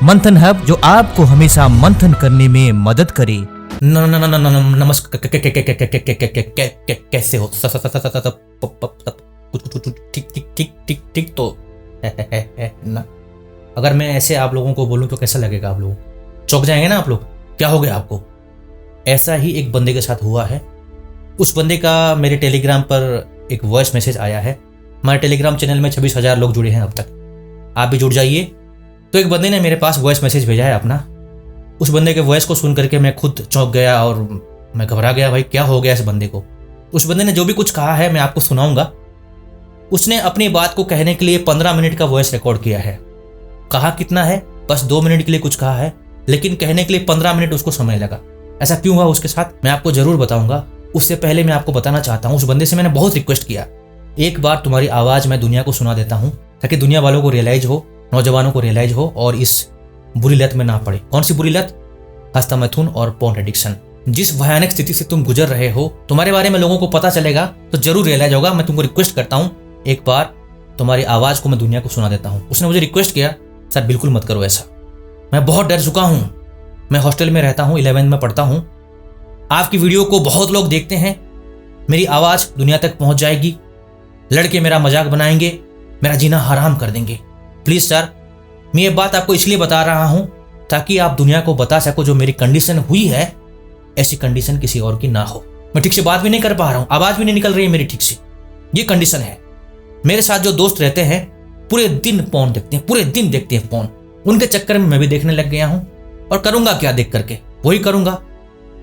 मंथन हब, जो आपको हमेशा मंथन करने में मदद करे। नमस्कार। कैसे हो? ठीक तो ना। अगर मैं ऐसे आप लोगों को बोलूं तो कैसा लगेगा? आप लोग चौंक जाएंगे ना। आप लोग क्या हो गया आपको? ऐसा ही एक बंदे के साथ हुआ है। उस बंदे का मेरे टेलीग्राम पर एक वॉइस मैसेज आया है। हमारे टेलीग्राम चैनल में 26,000 लोग जुड़े हैं अब तक, आप भी जुड़ जाइए। तो एक बंदे ने मेरे पास वॉइस मैसेज भेजा है अपना। उस बंदे के वॉइस को सुन करके मैं खुद चौंक गया और मैं घबरा गया। भाई क्या हो गया इस बंदे को? उस बंदे ने जो भी कुछ कहा है मैं आपको सुनाऊंगा। उसने अपनी बात को कहने के लिए 15 मिनट का वॉइस रिकॉर्ड किया है। कहा कितना है? बस 2 मिनट के लिए कुछ कहा है, लेकिन कहने के लिए 15 मिनट उसको समय लगा। ऐसा क्यों हुआ उसके साथ मैं आपको जरूर बताऊंगा। उससे पहले मैं आपको बताना चाहता हूँ, उस बंदे से मैंने बहुत रिक्वेस्ट किया, एक बार तुम्हारी आवाज़ मैं दुनिया को सुना देता हूँ ताकि दुनिया वालों को रियलाइज हो, नौजवानों को रियलाइज हो और इस बुरी लत में ना पड़े। कौन सी बुरी लत? हस्तमैथुन और पोर्न एडिक्शन। जिस भयानक स्थिति से तुम गुजर रहे हो, तुम्हारे बारे में लोगों को पता चलेगा तो जरूर रियलाइज होगा। मैं तुमको रिक्वेस्ट करता हूँ, एक बार तुम्हारी आवाज़ को मैं दुनिया को सुना देता हूँ। उसने मुझे रिक्वेस्ट किया, सर बिल्कुल मत करो ऐसा, मैं बहुत डर चुका हूँ। मैं हॉस्टल में रहता हूँ, 11th में पढ़ता हूँ। आपकी वीडियो को बहुत लोग देखते हैं, मेरी आवाज़ दुनिया तक पहुँच जाएगी, लड़के मेरा मजाक बनाएंगे, मेरा जीना हराम कर देंगे। प्लीज़ सर, मैं ये बात आपको इसलिए बता रहा हूँ ताकि आप दुनिया को बता सको जो मेरी कंडीशन हुई है, ऐसी कंडीशन किसी और की ना हो। मैं ठीक से बात भी नहीं कर पा रहा हूँ, आवाज़ भी नहीं निकल रही है मेरी ठीक से। ये कंडीशन है। मेरे साथ जो दोस्त रहते हैं पूरे दिन पोर्न देखते हैं, पूरे दिन देखते हैं पोर्न। उनके चक्कर में मैं भी देखने लग गया हूँ और करूँगा क्या? देख करके वही करूँगा,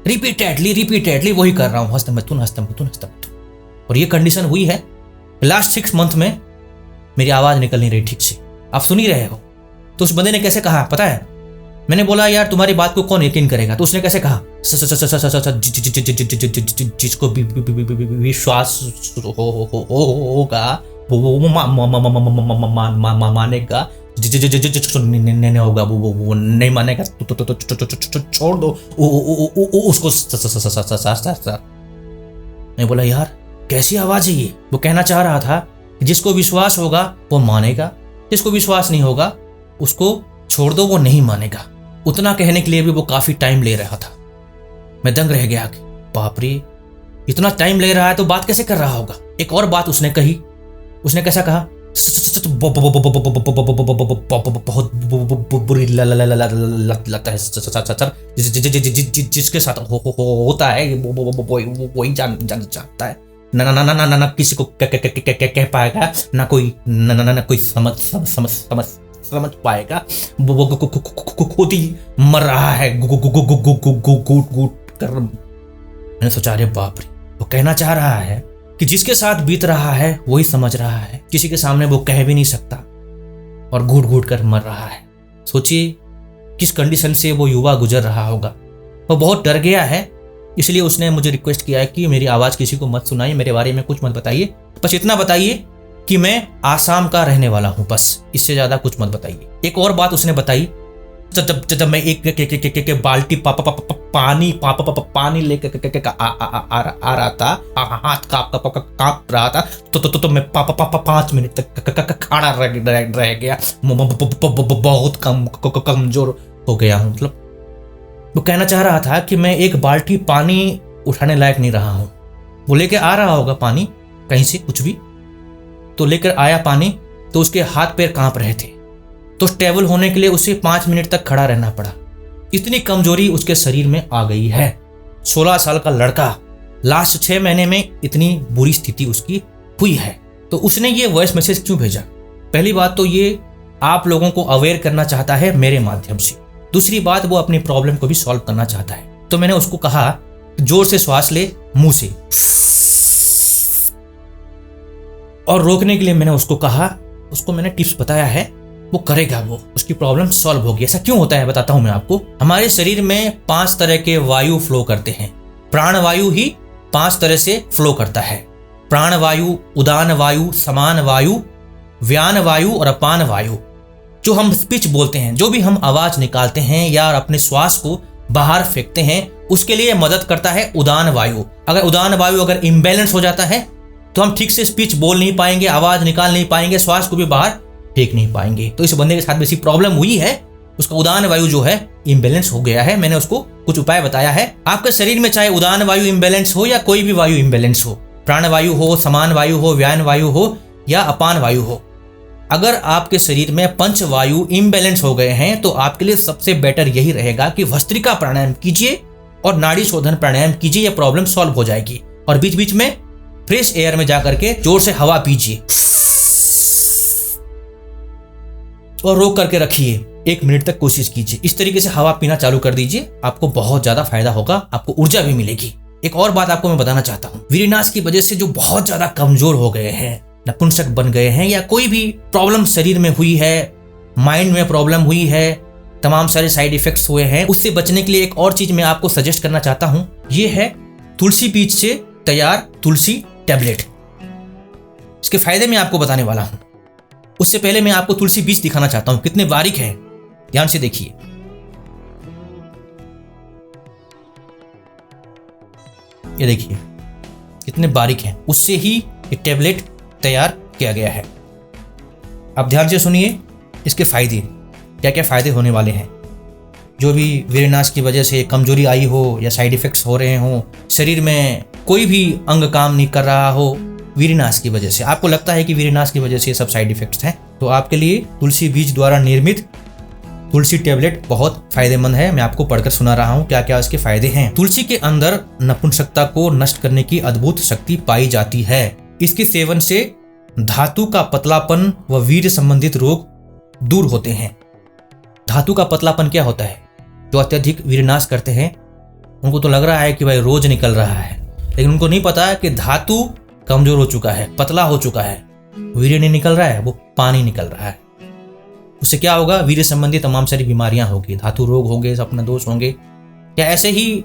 रिपीटेडली वही कर रहा हूँ, हस्तमैथुन। और ये कंडीशन हुई है। लास्ट 6 मंथ में मेरी आवाज़ निकल नहीं रही ठीक से। आप सुन ही रहे हो। तो उस बंदे ने कैसे कहा पता है? मैंने बोला यार तुम्हारी बात को कौन यकीन करेगा? तो उसने कैसे कहा, जिसको विश्वास होगा वो मानेगा, जिसको नहीं होगा वो नहीं मानेगा, तो छोड़ दो उसको। मैं बोला यार कैसी आवाज है ये? वो कहना चाह रहा था जिसको विश्वास होगा वो मानेगा, जिसको विश्वास नहीं होगा उसको छोड़ दो, वो नहीं मानेगा। उतना कहने के लिए भी वो काफी टाइम ले रहा था। मैं दंग रह गया कि बाप रे, इतना टाइम ले रहा है तो बात कैसे कर रहा होगा। एक और बात उसने कही। उसने कैसा कहा, बहुत बुरी लत है जिसके साथ होता है वही जानता है। ना किसी को कह पाएगा, ना कोई समझ पाएगा। वो खुद ही मर रहा है कर। मैंने सोचा अरे बाप रे, वो कहना चाह रहा है कि जिसके साथ बीत रहा है वही समझ रहा है, किसी के सामने वो कह भी नहीं सकता और घूट कर मर रहा है। सोचिए किस कंडीशन से वो युवा गुजर रहा होगा। वो बहुत डर गया है, इसलिए उसने मुझे रिक्वेस्ट किया है कि मेरी आवाज़ किसी को मत सुनाइए, मेरे बारे में कुछ मत बताइए, बस इतना बताइए कि मैं आसाम का रहने वाला हूँ, बस इससे ज़्यादा कुछ मत बताइए। एक और बात उसने बताई, जब मैं एक बाल्टी पानी लेकर आ रहा था, हाथ कांप रहा था, तो मैं 5 मिनट तक खड़ा रह गया। बहुत कमजोर हो गया हूँ। मतलब वो कहना चाह रहा था कि मैं एक बाल्टी पानी उठाने लायक नहीं रहा हूँ। वो लेके आ रहा होगा पानी कहीं से, कुछ भी तो लेकर आया पानी, तो उसके हाथ पैर कांप रहे थे, तो स्टेबल होने के लिए उसे 5 मिनट तक खड़ा रहना पड़ा। इतनी कमजोरी उसके शरीर में आ गई है। 16 साल का लड़का, लास्ट 6 महीने में इतनी बुरी स्थिति उसकी हुई है। तो उसने ये वॉइस मैसेज क्यों भेजा? पहली बात तो ये आप लोगों को अवेयर करना चाहता है मेरे माध्यम से। दूसरी बात, वो अपनी प्रॉब्लम को भी सॉल्व करना चाहता है। तो मैंने उसको कहा जोर से श्वास ले मुंह से, और रोकने के लिए मैंने उसको कहा, उसको मैंने टिप्स बताया है, वो करेगा, वो उसकी प्रॉब्लम सॉल्व होगी। ऐसा क्यों होता है बताता हूं मैं आपको। हमारे शरीर में 5 तरह के वायु फ्लो करते हैं। प्राण वायु ही 5 तरह से फ्लो करता है। प्राण वायु, उदान वायु, समान वायु, व्यान वायु और अपान वायु। जो हम स्पीच बोलते हैं, जो भी हम आवाज निकालते हैं या अपने श्वास को बाहर फेंकते हैं, उसके लिए मदद करता है उदान वायु। अगर उदान वायु अगर इम्बैलेंस हो जाता है तो हम ठीक से स्पीच बोल नहीं पाएंगे, आवाज निकाल नहीं पाएंगे, श्वास को भी बाहर फेंक नहीं पाएंगे। तो इस बंदे के साथ भी ऐसी प्रॉब्लम हुई है उसका उदान वायु जो है इम्बैलेंस हो गया है। मैंने उसको कुछ उपाय बताया है। आपके शरीर में चाहे उदान वायु इम्बैलेंस हो या कोई भी वायु इम्बैलेंस हो, प्राण वायु हो, समान वायु हो, व्यान वायु हो या अपान वायु हो, अगर आपके शरीर में पंच वायु इम्बैलेंस हो गए हैं तो आपके लिए सबसे बेटर यही रहेगा कि भस्त्रिका प्राणायाम कीजिए और नाड़ी शोधन प्राणायाम कीजिए। यह प्रॉब्लम सॉल्व हो जाएगी। और बीच बीच में फ्रेश एयर में जाकर के जोर से हवा पीजिए और रोक करके रखिए। 1 मिनट तक कोशिश कीजिए। इस तरीके से हवा पीना चालू कर दीजिए, आपको बहुत ज्यादा फायदा होगा, आपको ऊर्जा भी मिलेगी। एक और बात आपको मैं बताना चाहता हूँ, वीरनाश की वजह से जो बहुत ज्यादा कमजोर हो गए हैं, नपुंसक बन गए हैं या कोई भी प्रॉब्लम शरीर में हुई है, माइंड में प्रॉब्लम हुई है, तमाम सारे साइड इफेक्ट्स हुए हैं, उससे बचने के लिए एक और चीज मैं आपको सजेस्ट करना चाहता हूं। ये है तुलसी बीज से तैयार तुलसी टैबलेट। इसके फायदे मैं आपको बताने वाला हूं। उससे पहले मैं आपको तुलसी बीज दिखाना चाहता हूं, कितने बारीक हैं, ध्यान से देखिए। ये देखिए कितने बारीक हैं, उससे ही एक टैबलेट तैयार किया गया है। अब ध्यान से सुनिए इसके फायदे, क्या क्या फायदे होने वाले हैं। जो भी वीरनाश की वजह से कमजोरी आई हो या साइड इफेक्ट्स हो रहे हो, शरीर में कोई भी अंग काम नहीं कर रहा हो वीरनाश की वजह से, आपको लगता है कि वीरनाश की वजह से ये सब साइड इफेक्ट्स हैं, तो आपके लिए तुलसी बीज द्वारा निर्मित तुलसी टैबलेट बहुत फायदेमंद है। मैं आपको पढ़कर सुना रहा हूँ क्या क्या इसके फायदे हैं। तुलसी के अंदर नपुंसकता को नष्ट करने की अद्भुत शक्ति पाई जाती है। इसके सेवन से धातु का पतलापन व वीर्य संबंधित रोग दूर होते हैं। धातु का पतलापन क्या होता है? जो अत्यधिक वीरनाश करते हैं उनको तो लग रहा है कि भाई रोज निकल रहा है, लेकिन उनको नहीं पता है कि धातु कमजोर हो चुका है, पतला हो चुका है। वीर्य नहीं निकल रहा है, वो पानी निकल रहा है। उससे क्या होगा? वीर्य संबंधी तमाम सारी बीमारियां होगी, धातु रोग होंगे, सपना दोष होंगे, या ऐसे ही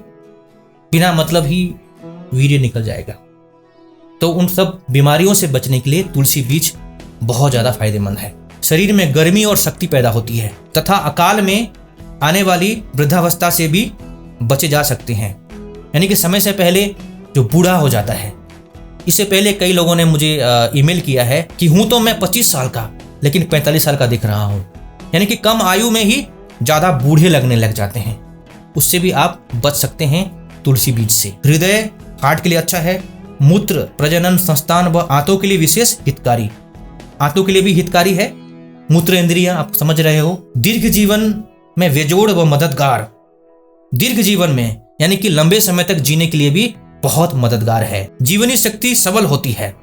बिना मतलब ही वीर्य निकल जाएगा। तो उन सब बीमारियों से बचने के लिए तुलसी बीज बहुत ज्यादा फायदेमंद है। शरीर में गर्मी और शक्ति पैदा होती है तथा अकाल में आने वाली वृद्धावस्था से भी बचे जा सकते हैं। यानी कि समय से पहले जो बूढ़ा हो जाता है। इससे पहले कई लोगों ने मुझे ईमेल किया है कि हूं तो मैं 25 साल का लेकिन 45 साल का दिख रहा हूं। यानी कि कम आयु में ही ज्यादा बूढ़े लगने लग जाते हैं। उससे भी आप बच सकते हैं तुलसी बीज से। हृदय, हार्ट के लिए अच्छा है। मूत्र, प्रजनन, संस्थान व आंतों के लिए विशेष हितकारी। आंतों के लिए भी हितकारी है। मूत्र इंद्रियां आप समझ रहे हो। दीर्घ जीवन में बेजोड़ व मददगार। दीर्घ जीवन में यानी कि लंबे समय तक जीने के लिए भी बहुत मददगार है। जीवनी शक्ति सबल होती है।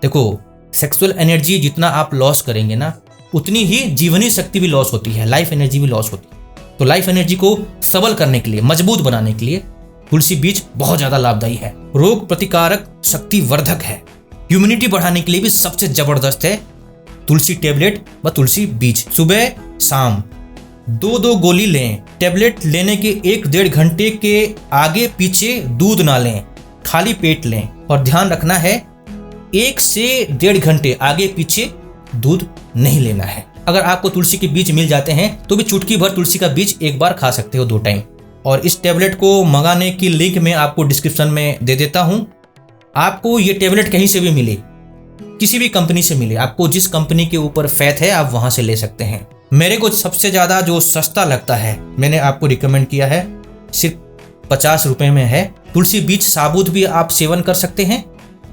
देखो, सेक्सुअल एनर्जी जितना आप लॉस करेंगे ना, उतनी ही जीवनी शक्ति भी लॉस होती है, लाइफ एनर्जी भी लॉस होती है। तो लाइफ एनर्जी को सबल करने के लिए, मजबूत बनाने के लिए तुलसी बीज बहुत ज्यादा लाभदायी है। रोग प्रतिकारक शक्ति वर्धक है। इम्यूनिटी बढ़ाने के लिए भी सबसे जबरदस्त है तुलसी टैबलेट व तुलसी बीज। सुबह शाम 2-2 गोली लें। टैबलेट लेने के 1-1.5 घंटे के आगे पीछे दूध ना लें, खाली पेट लें। और ध्यान रखना है 1 से 1.5 घंटे आगे पीछे दूध नहीं लेना है। अगर आपको तुलसी के बीज मिल जाते हैं तो भी चुटकी भर तुलसी का बीज एक बार खा सकते हो 2 टाइम। और इस टैबलेट को मंगाने की लिंक मैं आपको डिस्क्रिप्शन में दे देता हूं। आपको ये टैबलेट कहीं से भी मिले, किसी भी कंपनी से मिले, आपको जिस कंपनी के ऊपर फैथ है आप वहां से ले सकते हैं। मेरे को सबसे ज्यादा जो सस्ता लगता है मैंने आपको रिकमेंड किया है, सिर्फ 50 रुपए में है। तुलसी बीज साबुत भी आप सेवन कर सकते हैं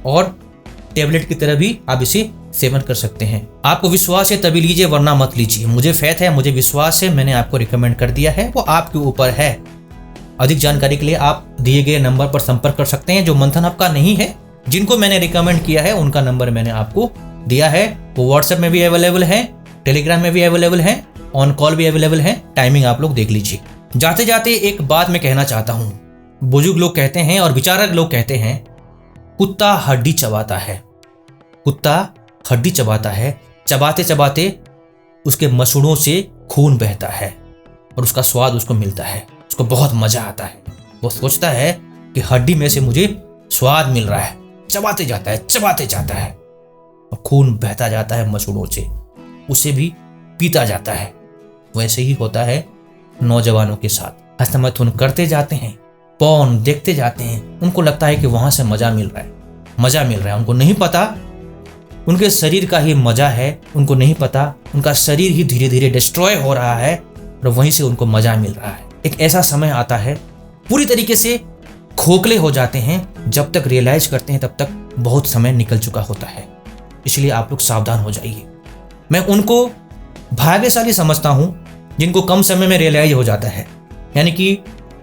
और टैबलेट की तरह भी आप इसे सेवन कर सकते हैं। आपको विश्वास है तभी लीजिए, वरना मत लीजिए। मुझे फैथ है, मुझे विश्वास है, मैंने आपको रिकमेंड कर दिया है, वो आपके ऊपर है। अधिक जानकारी के लिए आप दिए गए नंबर पर संपर्क कर सकते हैं। जो मंथन हब का नहीं है, जिनको मैंने रिकमेंड किया है उनका नंबर मैंने आपको दिया है। वो व्हाट्सएप में भी अवेलेबल है, टेलीग्राम में भी अवेलेबल है, ऑन कॉल भी अवेलेबल है। टाइमिंग आप लोग देख लीजिए। जाते जाते एक बात मैं कहना चाहता हूँ। बुजुर्ग लोग कहते हैं और विचारक लोग कहते हैं, कुत्ता हड्डी चबाता है। कुत्ता हड्डी चबाता है, चबाते चबाते उसके मसूड़ों से खून बहता है और उसका स्वाद उसको मिलता है, उसको बहुत मजा आता है। वो सोचता है कि हड्डी में से मुझे स्वाद मिल रहा है, चबाते जाता है, चबाते जाता है और खून बहता जाता है मसूड़ों से, उसे भी पीता जाता है। वैसे ही होता है नौजवानों के साथ। हस्तमैथुन करते जाते हैं, पॉर्न देखते जाते हैं, उनको लगता है कि वहां से मजा मिल रहा है, मजा मिल रहा है। उनको नहीं पता उनके शरीर का ही मजा है, उनको नहीं पता उनका शरीर ही धीरे धीरे डिस्ट्रॉय हो रहा है और वहीं से उनको मजा मिल रहा है। एक ऐसा समय आता है पूरी तरीके से खोखले हो जाते हैं, जब तक रियलाइज करते हैं तब तक बहुत समय निकल चुका होता है। इसलिए आप लोग सावधान हो जाइए। मैं उनको भाग्यशाली समझता हूं जिनको कम समय में रियलाइज हो जाता है, यानी कि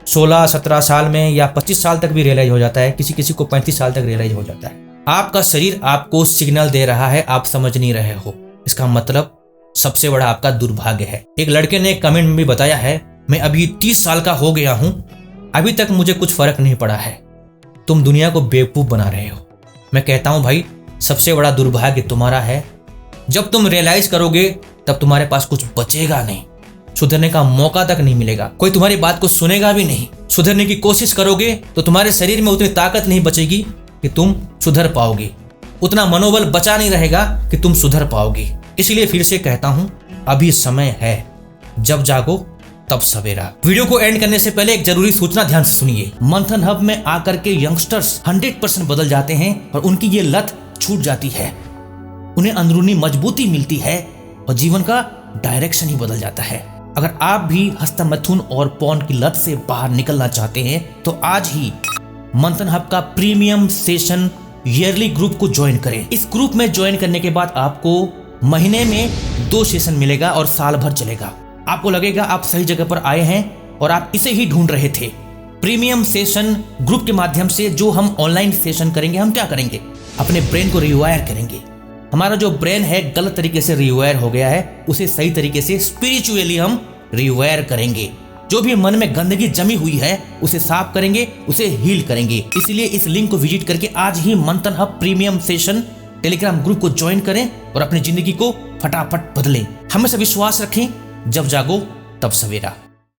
16-17 साल में या 25 साल तक भी रियलाइज हो जाता है, किसी किसी को 35 साल तक रियलाइज हो जाता है। आपका शरीर आपको सिग्नल दे रहा है, आप समझ नहीं रहे हो, इसका मतलब सबसे बड़ा आपका दुर्भाग्य है। एक लड़के ने कमेंट में भी बताया है, मैं अभी 30 साल का हो गया हूं, अभी तक मुझे कुछ फर्क नहीं पड़ा है। तुम दुनिया को बेवकूफ बना रहे हो। मैं कहता हूं भाई, सबसे बड़ा दुर्भाग्य तुम्हारा है। जब तुम रियलाइज करोगे तब तुम्हारे पास कुछ बचेगा नहीं, सुधरने का मौका तक नहीं मिलेगा, कोई तुम्हारी बात को सुनेगा भी नहीं। सुधरने की कोशिश करोगे तो तुम्हारे शरीर में उतनी ताकत नहीं बचेगी कि तुम सुधर पाओगे, उतना मनोबल बचा नहीं रहेगा कि तुम सुधर पाओगे। इसलिए फिर से कहता हूं, अभी समय है, जब जागो तब सवेरा। वीडियो को एंड करने से पहले एक जरूरी सूचना ध्यान से सुनिए। मंथन हब में आकर के यंगस्टर्स 100% बदल जाते हैं और उनकी ये लत छूट जाती है, उन्हें अंदरूनी मजबूती मिलती है और जीवन का डायरेक्शन ही बदल जाता है। अगर आप भी हस्तमैथुन और पॉर्न की लत से बाहर निकलना चाहते हैं तो आज ही मंथन हब का प्रीमियम सेशन ईयरली ग्रुप को ज्वाइन करें। इस ग्रुप में ज्वाइन करने के बाद आपको महीने में 2 सेशन मिलेगा और साल भर चलेगा। आपको लगेगा आप सही जगह पर आए हैं और आप इसे ही ढूंढ रहे थे। प्रीमियम सेशन ग्रुप के माध्यम से जो हम ऑनलाइन सेशन करेंगे, हम क्या करेंगे, अपने ब्रेन को रिवायर करेंगे। हमारा जो ब्रेन है गलत तरीके से रिवायर हो गया है, उसे सही तरीके से स्पिरिचुअली हम रिवायर करेंगे। जो भी मन में गंदगी जमी हुई है उसे साफ करेंगे, उसे हील करेंगे। इसलिए इस लिंक को विजिट करके आज ही मंथन hub premium session Telegram group को ज्वाइन करें और अपनी जिंदगी को फटाफट बदलें। हमेशा विश्वास रखें, जब जागो तब सवेरा।